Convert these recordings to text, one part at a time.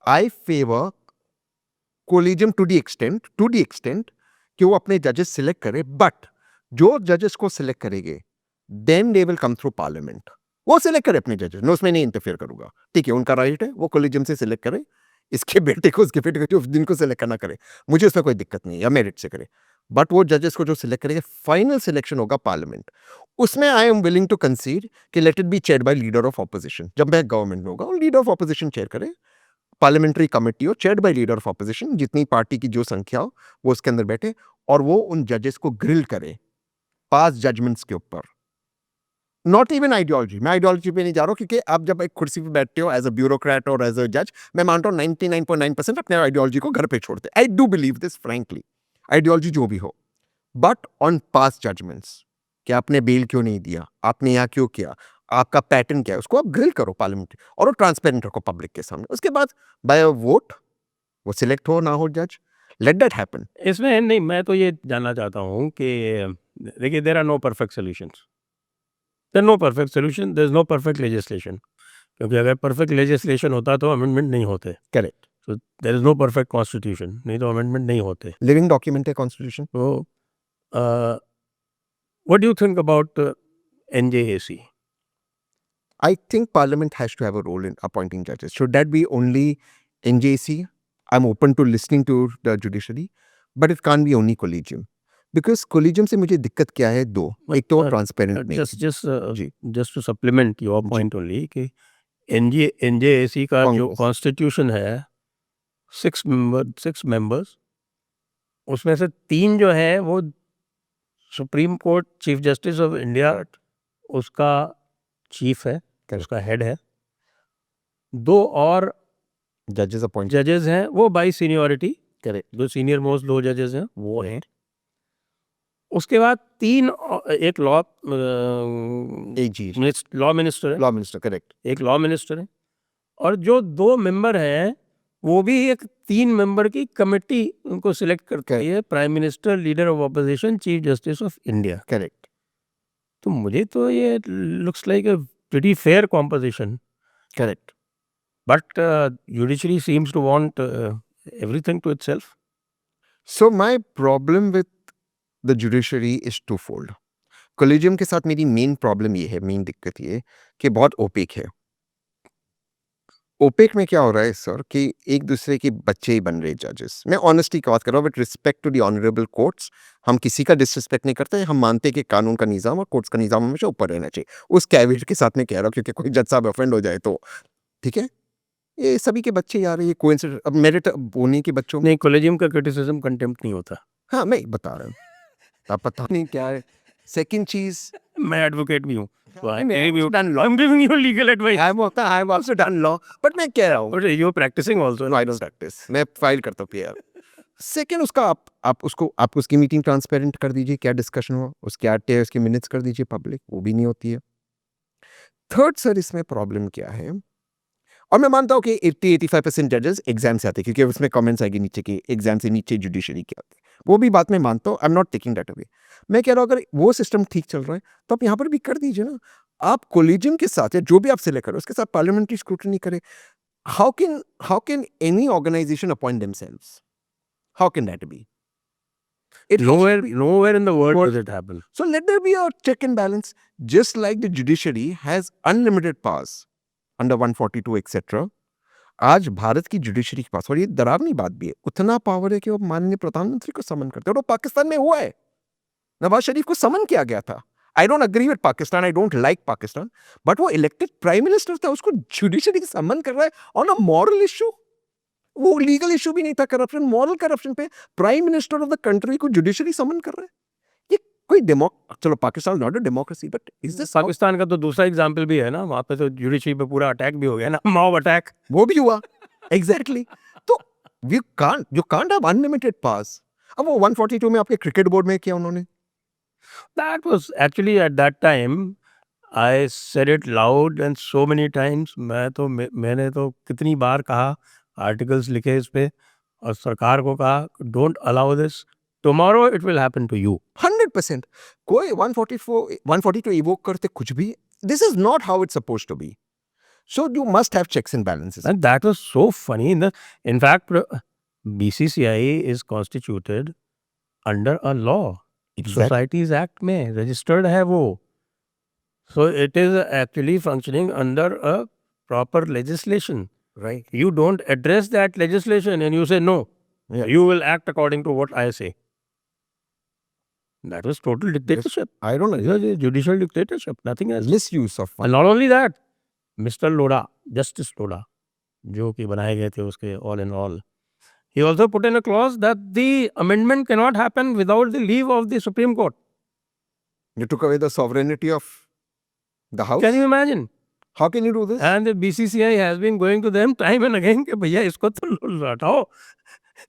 I favour collegium to the extent कि वो अपने जजेस सिलेक्ट करे, बट जो जजेस को सिलेक्ट करेंगे then they will come through parliament. वो सिलेक्ट करे अपने जजेस, मैं उसमें नहीं इंटरफेयर करूंगा. ठीक है, उनका राइट है, वो कोलिजियम से सिलेक्ट करे. इसके बेटे को, उसके बेटे को, जिनको सिलेक्ट करना करे, मुझे उसमें कोई दिक्कत नहीं है, या मेरिट से करे. बट वो जजेस को जो सिलेक्ट करेंगे, फाइनल सिलेक्शन होगा पार्लियामेंट. उसमें I am willing to concede कि let it be chaired by leader of opposition. जब मैं गवर्नमेंट में होगा, लीडर ऑफ ऑपोजिशन चेयर करे, पार्लियामेंट्री कमेटी हो chaired by leader of opposition, जितनी पार्टी की जो संख्या हो वो उसके अंदर बैठे, और वो उन जजेस को ग्रिल करे पास जजमेंट्स के ऊपर. नॉट इवन आइडियोलॉजी, मैं आइडियोलॉजी पे नहीं जा रहा हूं, क्योंकि आप जब एक कुर्सी पे बैठते हो एज अ ब्यूरोक्रेट और एज अ जज, मैं मानता हूं 99.9% अपने आइडियोलॉजी को घर पे छोड़ते. I do believe this frankly, ideology जो भी हो, बट ऑन पास जजमेंट्स, कि आपने बेल क्यों नहीं दिया, आपने यहाँ क्यों किया, आपका पैटर्न क्या है, उसको आप ग्रिल करो पार्लियामेंट, और वो ट्रांसपेरेंट रखो पब्लिक के सामने. उसके बाद बाय वोट वो सिलेक्ट हो ना हो जज, लेट दैट हैपन. इसमें नहीं, मैं तो ये जानना चाहता हूँ कि देखिए, there are no perfect solutions, there no perfect solution, there is no perfect legislation. क्योंकि अगर परफेक्ट लेजिस्लेशन होता तो अमेंडमेंट नहीं होते. Correct. So there is no perfect constitution, नहीं तो अमेंडमेंट नहीं होते. लिविंग डॉक्यूमेंट है कॉन्स्टिट्यूशन. तो what do you think about NJAC? I think Parliament has to have a role in appointing judges. Should that be only NJC? I'm open to listening to the judiciary, but it can't be only collegium. Because collegium से मुझे दिक्कत क्या है, दो. एक तो transparent नहीं. Just to supplement your point only कि NJAC का जो कॉन्स्टिट्यूशन है 6 मेंबर्स, उसमें से 3 जो है वो supreme court chief justice of India उसका चीफ है, उसका हेड है. 2 और जजेस हैं, वो बाई सीनियरिटी, करेक्ट, जो सीनियर मोस्ट 2 जजेस हैं वो हैं. उसके बाद 3 एक लॉ मिनिस्टर है, करेक्ट, एक लॉ मिनिस्टर है, और जो 2 मेंबर हैं वो भी एक 3 मेंबर की कमेटी उनको सिलेक्ट करती है, prime minister, leader of opposition, chief justice of India. Correct. तो मुझे तो ये looks like a pretty fair composition. Correct. But judiciary seems to want everything to itself. So my problem with the judiciary is twofold. Collegium के साथ मेरी main problem ये है, main दिक्कत ये कि बहुत ओपेक है. ओपेक में क्या हो रहा है सर, कि एक दूसरे के बच्चे ही बन रहे जजेस. मैं ऑनेस्टी की बात कर रहा हूँ, with respect to the honourable courts. हम किसी का डिसरिस्पेक्ट नहीं करते, हम मानते हैं कि कानून का निज़ाम और कोर्ट्स का निज़ाम हमेशा ऊपर रहना चाहिए. उस कैविएट के साथ में कह रहा हूँ, क्योंकि कोई जज साहब ऑफेंड हो जाए तो ठीक है. ये सभी के बच्चे यार, ये कोइंसिडेंस, अब मेरिट होने के बच्चों में नहीं, कॉलेजियम का क्रिटिसिज्म कंटेम्प्ट नहीं होता. हाँ, मैं बता रहा हूँ, आप पता नहीं क्या है. सेकंड चीज, मैं एडवोकेट भी हूँ, so I'm giving you legal advice. I've also done law, but मैं कह रहा हूँ, But you're practicing also. no, I don't practice. मैं फाइल करता हूँ PR. सेकंड, उसका आप उसकी मीटिंग ट्रांसपेरेंट कर दीजिए, क्या डिस्कशन हुआ, उसके आटे उसके मिनट्स कर दीजिए पब्लिक, वो भी नहीं होती है. थर्ड सर, इसमें प्रॉब्लम क्या है, और मैं मानता हूँ कि 80-85% जजेस एग्जाम से आते हैं, क्योंकि उसमें कमेंट्स आएगी नीचे कि एग्जाम से नीचे जुडिशरी के आते हैं. वो भी बात मैं मानता हूँ, I am not taking that away. मैं कह रहा हूँ, अगर वो सिस्टम ठीक चल रहा है तो आप यहाँ पर भी कर दीजिए ना. आप कोलिजियम के साथ, या जो भी आप सिलेक्ट करो, उसके साथ पार्लियामेंट्री स्क्रूटनी करें. How can any organisation appoint themselves? How can that be? Nowhere in the world does it happen. So let there be a check and balance. Just like the judiciary has unlimited powers under 142 etc. आज भारत की judiciary के पास, और ये डरावनी बात भी है, उतना पावर है कि वो माननीय प्रधानमंत्री को समन करते हैं. और वो पाकिस्तान में हुआ है, नवाज शरीफ को समन किया गया था. I don't agree with Pakistan, I don't like Pakistan, but वो इलेक्टेड प्राइम मिनिस्टर था, उसको जुडिशरी समन कर रहा है ऑन अ मॉरल इशू. वो लीगल इशू भी नहीं था, करप्शन, मॉरल करप्शन पे prime minister of the country को जुडिशरी समन कर रहा है. ये कोई चलो, Pakistan not a democracy, but is this Pakistan का तो दूसरा एग्जाम्पल भी है ना, वहां पे तो जुडिशरी पे पूरा अटैक भी हो गया ना, मॉब अटैक, वो भी हुआ. एग्जैक्टली. तो यू कांट हैव अनलिमिटेड पास. अब वो 142 में आपके क्रिकेट बोर्ड में किया उन्होंने. That was actually at that time I said it loud and so many times. मैंने तो कितनी बार कहा, आर्टिकल्स लिखे इस पे, और सरकार को कहा, don't allow this, tomorrow it will happen to you. 100%. कोई 142 इवोक करते कुछ भी, this is not how it's supposed to be. So you must have checks and balances. And that was so funny. In fact, BCCI is constituted under a law. Societies Act में registered है वो. So it is actually functioning under a proper legislation. Right. You don't address that legislation and you say no. Yeah. You will act according to what I say. That was total dictatorship. I don't know. It was a judicial dictatorship, nothing else. Misuse of And not only that, Mr. Lodha, Justice Lodha, जो कि बनाए गए थे उसके all in all, he also put in a clause that the amendment cannot happen without the leave of the Supreme Court. You took away the sovereignty of the house. Can you imagine? How can you do this? And the BCCI has been going to them time and again कि भैया इसको तो हटाओ.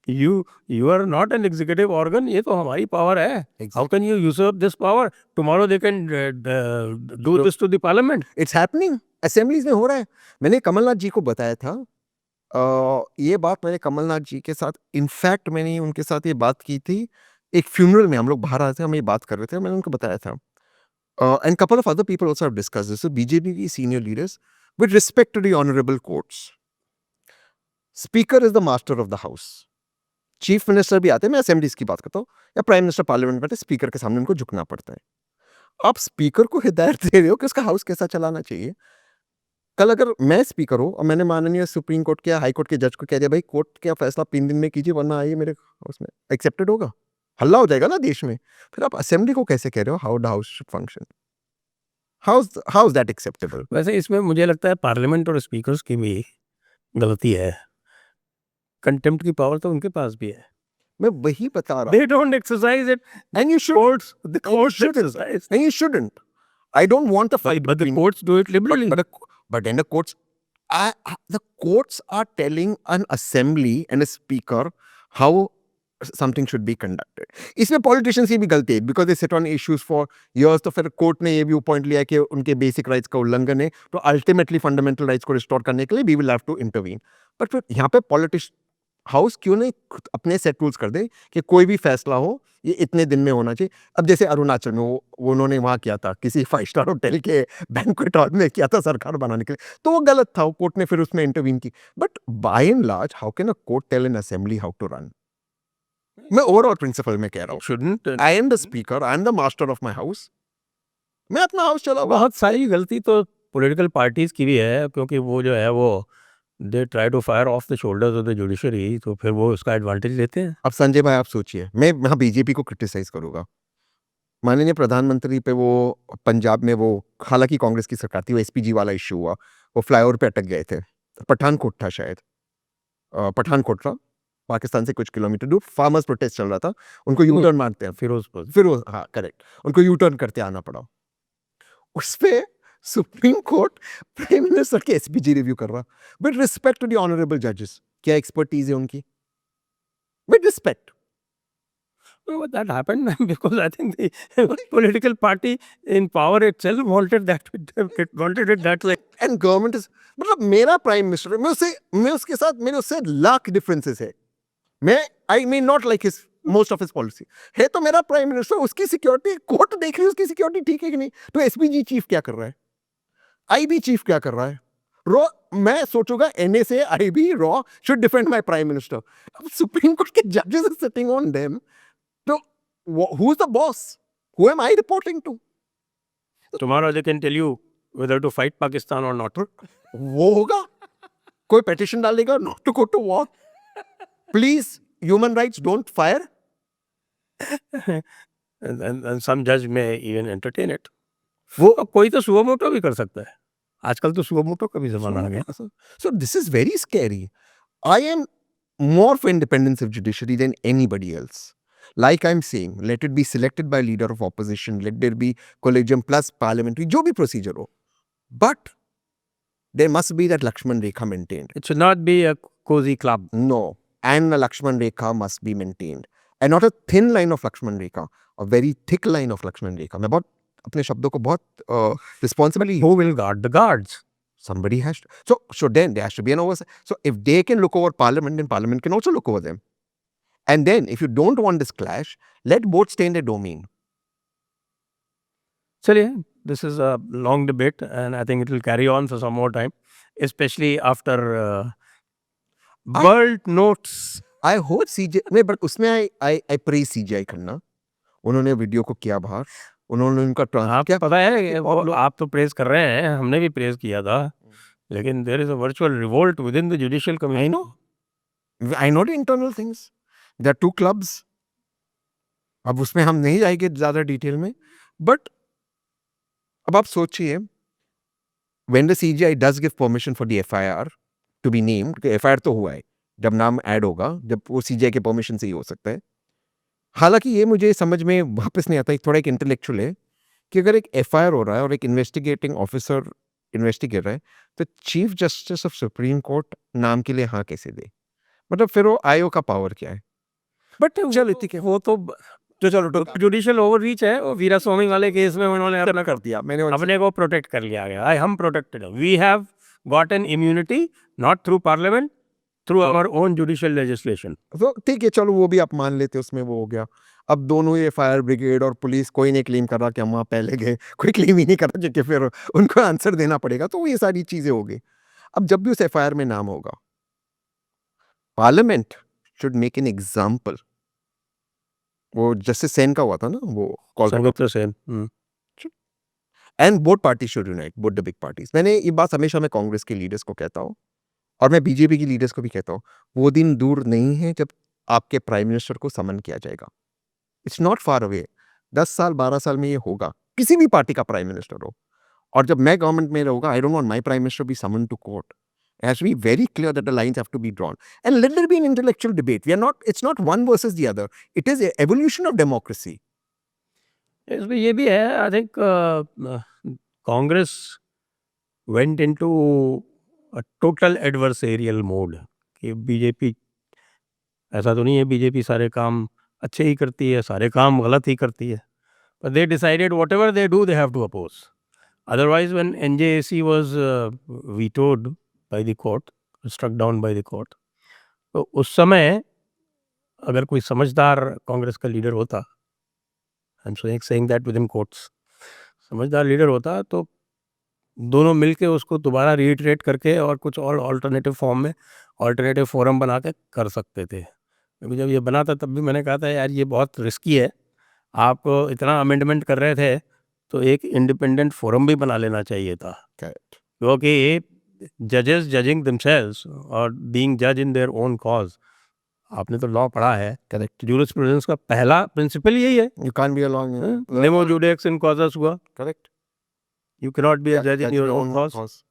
You are not an executive organ. ये तो हमारी power है. How can you usurp this power? Tomorrow they can do this to the parliament. It's happening. Assemblies में हो रहा है. मैंने कमलनाथ जी को बताया था. ये बात मैंने कमलनाथ जी के साथ, इनफैक्ट मैंने उनके साथ ये बात की थी एक फ्यूनरल में. हम लोग बाहर आए थे, हम ये बात कर रहे थे, मैंने उनको बताया था. And couple of other people also have discussed this. So BJP senior leaders, with respect to the honorable courts, Speaker is the master of the house. Chief minister भी आते हैं, मैं असेंबलीज की बात करता हूँ, या प्राइम मिनिस्टर पार्लियामेंट में, स्पीकर के सामने उनको झुकना पड़ता है. आप स्पीकर को हिदायत दे रहे हो कि उसका हाउस कैसा चलाना चाहिए. कल अगर मैं स्पीकर हूँ और मैंने माननीय सुप्रीम कोर्ट के या हाई कोर्ट के जज को कह दिया भाई कोर्ट का फैसला 3 दिन में कीजिए वरना आइए मेरे हाउस में, एक्सेप्टेड होगा? हल्ला हो जाएगा ना देश में. फिर आप असेंबली को कैसे कह रहे हो how the house should function? How is that acceptable? वैसे इसमें मुझे लगता है पार्लियामेंट और स्पीकर्स की भी गलती है. कंटेम्प्ट की पावर तो उनके पास भी है. मैं वही बता रहा हूँ. They don't exercise it. And you should. The courts exercise. And you shouldn't. I don't want a fight. But the courts do it liberally. But then the courts are telling an assembly and a speaker how something should be conducted. इसमें politicians की भी गलती है because they sit on issues for years. तो फिर court ने ये भी पॉइंट लिया कि उनके बेसिक राइट्स का उल्लंघन है, तो अल्टीमेटली फंडामेंटल राइट्स को रिस्टोर करने के लिए we will have to intervene. But फिर यहाँ पे पॉलिटिशियन हाउस क्यों नहीं अपने सेट रूल्स कर दे कि कोई भी फैसला हो ये इतने दिन में होना चाहिए. अब जैसे अरुणाचल में वो उन्होंने वहाँ किया था, किसी 5 स्टार होटल के बैंक्वेट हॉल में किया था सरकार बनाने के लिए, तो वो गलत था. कोर्ट ने फिर उसमें इंटरवीन की. But by and large how can a court tell an assembly how to run? मैं ओवरऑल प्रिंसिपल में कह रहा हूँ. Shouldn't. I am the speaker, I am the master of my house. मैं अपना हाउस चलाऊंगा. बहुत सारी गलती तो पॉलिटिकल पार्टीज की भी है, क्योंकि वो जो है वो they try to fire off the shoulders of the judiciary, तो फिर वो उसका एडवांटेज लेते हैं. अब संजय भाई आप सोचिए, मैं यहाँ बीजेपी को क्रिटिसाइज करूंगा. माननीय प्रधानमंत्री पे वो पंजाब में वो, हालांकि कांग्रेस की सरकार थी, वो एसपीजी वाला इश्यू हुआ, वो फ्लाईओवर पे अटक गए थे. पठानकोट था शायद, पठानकोट था, पाकिस्तान से कुछ किलोमीटर दूर. फार्मर्स प्रोटेस्ट चल रहा था, उनको यू टर्न मारते हैं फिरोज, हाँ करेक्ट, उनको यू टर्न करते आना पड़ा. उस पे सुप्रीम कोर्ट प्राइम मिनिस्टर के एसपीजी रिव्यू कर रहा. With respect to the honourable जजेस, क्या एक्सपर्टीज है उनकी? With respect. But that happened because I think the political party in power itself wanted it that way. And government is, मतलब मेरा prime minister, मैं उसके साथ मेरे उससे लाख डिफरेंसेस है. मैं आई mean not like his most of his policy है, तो मेरा प्राइम मिनिस्टर, उसकी सिक्योरिटी कोर्ट देख रही है, उसकी सिक्योरिटी ठीक है कि नहीं. तो एसपीजी चीफ क्या कर रहा है, आईबी चीफ क्या कर रहा है, रॉ, मैं सोचूंगा एनएसए आईबी रॉ should defend my prime minister. अब सुप्रीम कोर्ट के जजेस आर सिटिंग ऑन देम, तो who is the boss? Who am I reporting to? Tomorrow they can tell you whether to fight Pakistan or not. वो होगा, कोई petition डालेगा not to go to war, please human rights don't fire. And some judge may even entertain it. वो कोई तो suo motu भी कर सकता है. आजकल तो सुओ मोटो का भी जमाना आ गया. So this is very scary. I am more for independence of judiciary than anybody else. Like I'm saying, let it be selected by leader of opposition, let there be collegium plus parliamentary, जो भी procedure हो. But there must be that Lakshman Rekha maintained. It should not be a cozy club. No. And a Lakshman Rekha must be maintained. And not a thin line of Lakshman Rekha, a very thick line of Lakshman Rekha. मैं बहुत अपने शब्दों को बहुत responsibly. Who will guard the guards? Somebody has to. So then there has to be an oversight. So if they can look over parliament, then parliament can also look over them. And then if you don't want this clash, let both stay in their domain. चलिए, this is a long debate and I think it will carry on for some more time. especially after World Notes. I hope CJ नहीं, but उसमें आई praise CGI Khanna, उन्होंने video को किया बाहर, उन्होंने उनका आप क्या पता है वो आप तो प्रेज कर रहे हैं, हमने भी प्रेज किया था, लेकिन there is a virtual revolt within the judicial community. I know the internal things, there are two clubs, अब उसमें हम नहीं जाएंगे ज्यादा डिटेल में, बट अब आप सोचिए, when the CGI does give permission for the FIR to be named, FIR तो हुआ है, जब नाम ऐड होगा, जब वो CGI के परमिशन से ही हो सकता है. हालांकि ये मुझे समझ में वापस नहीं आता, एक थोड़ा एक इंटेलेक्चुअल है कि अगर एक FIR हो रहा है और एक इन्वेस्टिगेटिंग ऑफिसर इन्वेस्टिगेट रहा है, तो chief justice of supreme court नाम के लिए हाँ कैसे दे? मतलब फिर वो आयोग का पावर क्या है? बट चलो ठीक है, वो तो जो चलो जुडिशियल ओवररीच है, वो वीरा स्वामी वाले केस में उन्होंने अपना कर दिया, मैंने अपने को प्रोटेक्ट कर लिया गया. हम protected, we have got an immunity not through parliament, through our own judicial legislation. तो ठीक है, चलो वो भी आप मान लेते, उसमें वो हो गया. अब दोनों ये फायर ब्रिगेड और पुलिस कोई नहीं क्लेम कर रहा कि हम वहाँ पहले गए, कोई क्लेम ही नहीं कर रहा, क्योंकि फिर उनको आंसर देना पड़ेगा, तो ये सारी चीजें हो गई. अब जब भी उस FIR में नाम होगा, parliament should make an example. वो जस्टिस सेन का हुआ था ना, वो संगत Sen, and both party should unite, both the big parties. मैंने ये बात हमेशा मैं कांग्रेस के लीडर्स को कहता हूँ, और मैं बीजेपी की लीडर्स को भी कहता हूँ, वो दिन दूर नहीं है जब आपके प्राइम मिनिस्टर को समन किया जाएगा. It's not far away. 10 साल 12 साल में ये होगा, किसी भी पार्टी का प्राइम मिनिस्टर हो. और जब मैं गवर्नमेंट में रहूंगा, I don't want my prime minister be summon to court. It has to be very clear that the lines have to be drawn, and let there be an intellectual debate. We are not, it's not one versus the other, it is a evolution of democracy. इसमें ये भी है, I think Congress went into a total adversarial mode कि BJP, ऐसा तो नहीं है BJP सारे काम अच्छे ही करती है, सारे काम गलत ही करती है, but they decided whatever they do they have to oppose. Otherwise, when NJAC was vetoed by the court, struck down by the court, तो उस समय अगर कोई समझदार कांग्रेस का लीडर होता, I am saying that with in quotes, समझदार leader होता तो दोनों मिलके उसको दोबारा रीइटरेट करके और कुछ और अल्टरनेटिव फॉर्म में, अल्टरनेटिव फोरम बना के कर सकते थे. अभी जब ये बना था तब भी मैंने कहा था यार ये बहुत रिस्की है, आप इतना अमेंडमेंट कर रहे थे तो एक इंडिपेंडेंट फोरम भी बना लेना चाहिए था, क्योंकि जजेस जजिंग देमसेल्व्स और बीइंग जज इन देयर ओन कॉज, आपने तो लॉ पढ़ा है, Correct. जूरिस्प्रूडेंस का पहला प्रिंसिपल यही है, You can't be along. Nemo judex in causa हुआ, Correct. You can not be a जज इन योर ओन कॉज.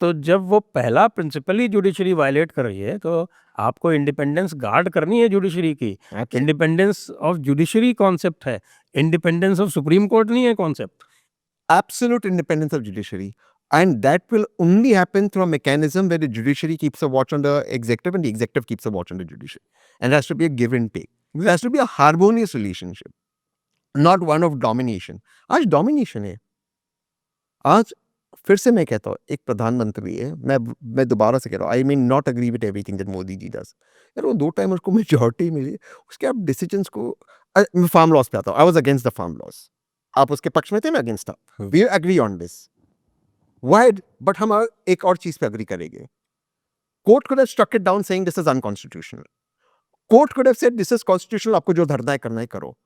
तो जब वो पहला प्रिंसिपल ही जुडिशरी वायलेट कर रही है, तो आपको इंडिपेंडेंस गार्ड करनी है जुडिशरी की. इंडिपेंडेंस ऑफ जुडिशरी कॉन्सेप्ट है, इंडिपेंडेंस ऑफ सुप्रीम कोर्ट नहीं है concept. Absolute independence of judiciary, and that will only happen through a mechanism where the judiciary keeps a watch on the executive and the executive keeps a watch on the judiciary, and there has to be a give and take. There has to be a harmonious relationship, not one of domination. आज domination है. आज फिर से मैं कहता हूँ, एक प्रधानमंत्री है, मैं दोबारा से कह रहा हूँ, I mean not agree with everything that Modi ji does. यार वो 2 टाइम उसको मेजॉरिटी मिली, उसके आप डिसीजंस को, फार्म लॉस पे आता हूँ, I was against the farm laws. आप उसके पक्ष में थे, मैं अगेंस्ट था. We agree on this. Why? But हम एक और चीज पे एग्री करेंगे. Court could have struck it down saying this is unconstitutional. Court could have said this is constitutional, आपको जो धरना है करना है करो.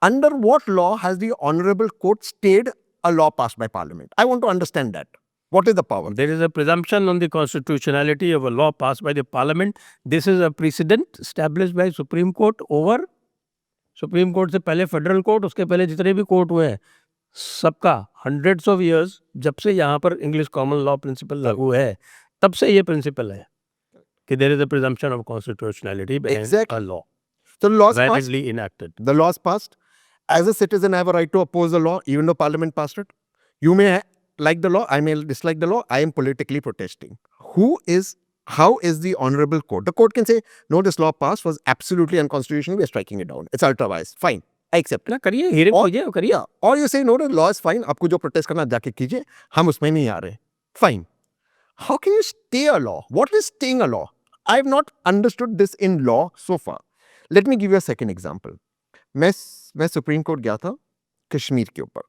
Under what law has the honorable court stayed a law passed by parliament? I want to understand that. What is the power? There is a presumption on the constitutionality of a law passed by the parliament. This is a precedent established by Supreme Court over, Supreme Court से पहले federal court, उसके पहले जितने भी court हुए हैं सबका hundreds of years, जब से यहाँ पर इंग्लिश कॉमन लॉ प्रिंसिपल लागू है, तब से ये प्रिंसिपल है कि there is a presumption of constitutionality behind a law. So the laws passed. Validly enacted. The laws passed. As a citizen, I have a right to oppose the law, even though parliament passed it. You may like the law, I may dislike the law. I am politically protesting. How is the honorable court? The court can say, no, this law passed was absolutely unconstitutional. We are striking it down. It's ultra vires. Fine. I accept. ना करिए, hearing कीजिए, करिए. Or you say, no, the law is fine. आपको जो protest करना जाके कीजिए, हम उसमें नहीं आ रहे. Fine. How can you stay a law? What is staying a law? I have not understood this in law so far. Let me give you a second example. मैं सुप्रीम कोर्ट गया था कश्मीर के ऊपर.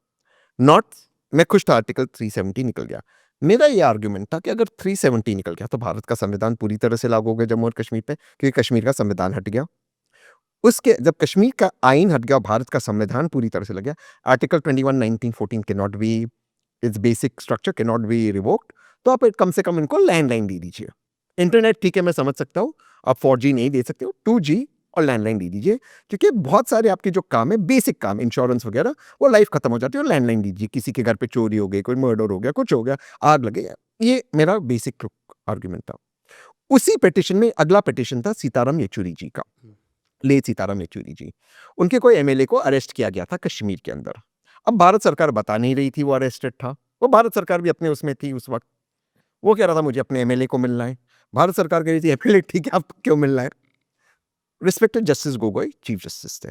नॉट मैं खुश था, article 370 निकल गया. मेरा ये आर्ग्यूमेंट था कि अगर 370 निकल गया तो भारत का संविधान पूरी तरह से लागू हो गया जम्मू और कश्मीर पे, क्योंकि कश्मीर का संविधान हट गया। उसके जब कश्मीर का आइन हट गया, भारत का संविधान पूरी तरह से लग गया, article 21 1914 can not B, it's basic structure can not B revoked, तो आप कम से कम इनको लैंडलाइन दे दीजिए। इंटरनेट ठीक है, मैं समझ सकता हूँ, आप 4G नहीं दे सकते हो, 2G और लैंडलाइन दे दीजिए, क्योंकि बहुत सारे आपके जो काम है, बेसिक काम, इंश्योरेंस वगैरह, वो लाइफ खत्म हो जाती है, और लैंडलाइन दीजिए। किसी के घर पे चोरी हो गई, कोई मर्डर हो गया, कुछ हो गया, आग लगे, ये मेरा बेसिक आर्ग्यूमेंट था। उसी पिटिशन में अगला पिटिशन था सीताराम येचुरी जी का, लेट सीताराम येचुरी जी। उनके कोई एमएलए को अरेस्ट किया गया था कश्मीर के अंदर। अब भारत सरकार बता नहीं रही थी वो अरेस्टेड था, वो भारत सरकार भी अपने उसमें थी उस वक्त, वो कह रहा था मुझे अपने एमएलए को मिलना है, भारत सरकार कह रही थी एमएलए ठीक है, आपको क्यों मिलना है। Respected justice Gogoi chief justice थे,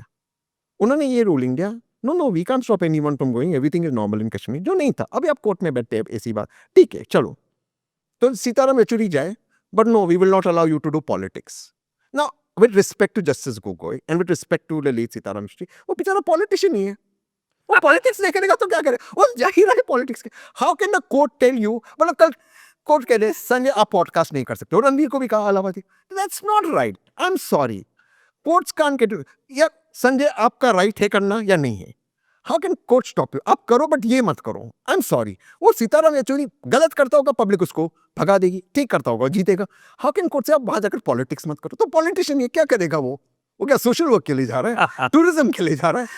उन्होंने ये रूलिंग दिया, no no we can't stop anyone from going, everything is normal in Kashmir, जो नहीं था। अभी आप कोर्ट में बैठते हैं, ऐसी बात, ठीक है चलो, तो सीताराम येचुरी जाए, but no we will not allow you to do politics. Now with respect to justice Gogoi and with respect to Lalit Sitaram Yechury, वो बेचारा पॉलिटिशियन ही है, वो पॉलिटिक्स नहीं करेगा तो क्या करे, वो जाहिर है पॉलिटिक्स के। How can the court tell you, मतलब कल कोर्ट कह दे संजय आप पॉडकास्ट नहीं कर सकते हो, रणवीर को भी कहा Allahabadi, that's not right, I am sorry, courts कान के, या संजय आपका राइट है करना या नहीं है, how can court stop you, आप करो बट ये मत करो, आई एम सॉरी। वो सीताराम येचुरी गलत करता होगा, पब्लिक उसको भगा देगी, ठीक करता होगा जीतेगा, हाउ कैन कोर्ट से आप वहां जाकर पॉलिटिक्स मत करो, तो पॉलिटिशियन ये क्या करेगा, वो क्या सोशल वर्क के लिए जा रहा है, टूरिज्म के लिए जा रहा है,